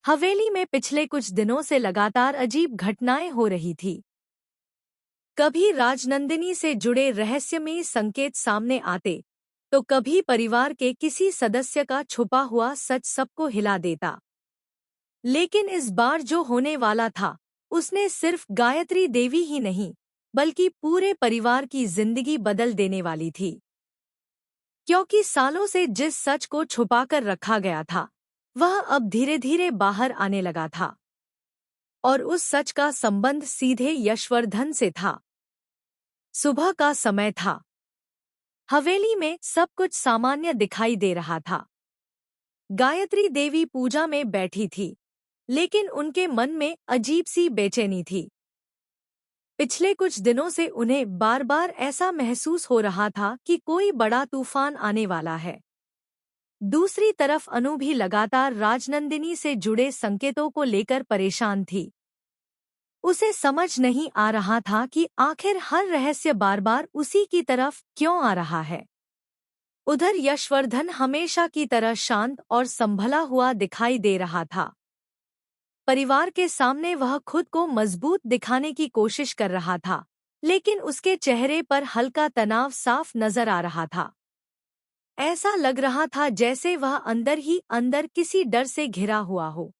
हवेली में पिछले कुछ दिनों से लगातार अजीब घटनाएं हो रही थी। कभी राजनंदिनी से जुड़े रहस्यमयी संकेत सामने आते, तो कभी परिवार के किसी सदस्य का छुपा हुआ सच सबको हिला देता। लेकिन इस बार जो होने वाला था, उसने सिर्फ गायत्री देवी ही नहीं, बल्कि पूरे परिवार की जिंदगी बदल देने वाली थी। क्योंकि सालों से जिस सच को छुपाकर रखा गया था, वह अब धीरे धीरे बाहर आने लगा था। और उस सच का संबंध सीधे यशवर्धन से था। सुबह का समय था। हवेली में सब कुछ सामान्य दिखाई दे रहा था। गायत्री देवी पूजा में बैठी थी, लेकिन उनके मन में अजीब सी बेचैनी थी। पिछले कुछ दिनों से उन्हें बार बार ऐसा महसूस हो रहा था कि कोई बड़ा तूफान आने वाला है। दूसरी तरफ अनु भी लगातार राजनंदिनी से जुड़े संकेतों को लेकर परेशान थी। उसे समझ नहीं आ रहा था कि आखिर हर रहस्य बार बार उसी की तरफ क्यों आ रहा है। उधर यशवर्धन हमेशा की तरह शांत और संभला हुआ दिखाई दे रहा था। परिवार के सामने वह खुद को मजबूत दिखाने की कोशिश कर रहा था, लेकिन उसके चेहरे पर हल्का तनाव साफ नजर आ रहा था। ऐसा लग रहा था जैसे वह अंदर ही अंदर किसी डर से घिरा हुआ हो।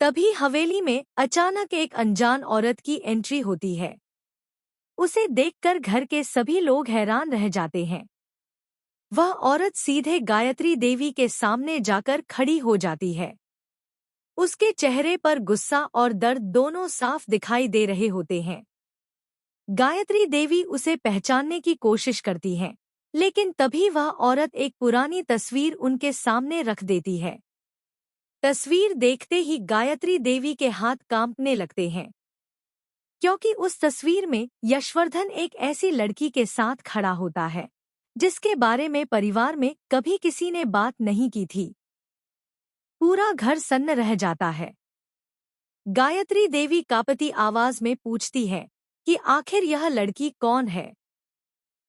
तभी हवेली में अचानक एक अनजान औरत की एंट्री होती है। उसे देखकर घर के सभी लोग हैरान रह जाते हैं। वह औरत सीधे गायत्री देवी के सामने जाकर खड़ी हो जाती है। उसके चेहरे पर गुस्सा और दर्द दोनों साफ दिखाई दे रहे होते हैं। गायत्री देवी उसे पहचानने की कोशिश करती है, लेकिन तभी वह औरत एक पुरानी तस्वीर उनके सामने रख देती है। तस्वीर देखते ही गायत्री देवी के हाथ कांपने लगते हैं, क्योंकि उस तस्वीर में यशवर्धन एक ऐसी लड़की के साथ खड़ा होता है जिसके बारे में परिवार में कभी किसी ने बात नहीं की थी। पूरा घर सन्न रह जाता है। गायत्री देवी कांपती आवाज में पूछती है कि आखिर यह लड़की कौन है।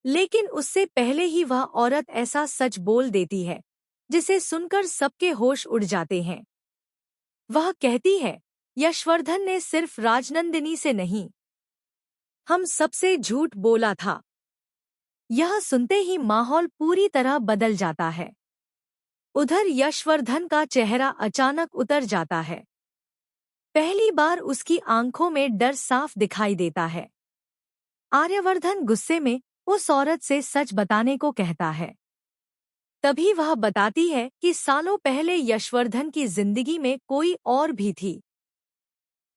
लेकिन उससे पहले ही वह औरत ऐसा सच बोल देती है जिसे सुनकर सबके होश उड़ जाते हैं। वह कहती है, यशवर्धन ने सिर्फ राजनंदिनी से नहीं, हम सबसे झूठ बोला था। यह सुनते ही माहौल पूरी तरह बदल जाता है। उधर यशवर्धन का चेहरा अचानक उतर जाता है। पहली बार उसकी आंखों में डर साफ दिखाई देता है। आर्यवर्धन गुस्से में उस औरत से सच बताने को कहता है। तभी वह बताती है कि सालों पहले यशवर्धन की जिंदगी में कोई और भी थी,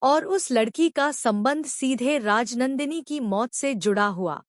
और उस लड़की का संबंध सीधे राजनंदिनी की मौत से जुड़ा हुआ।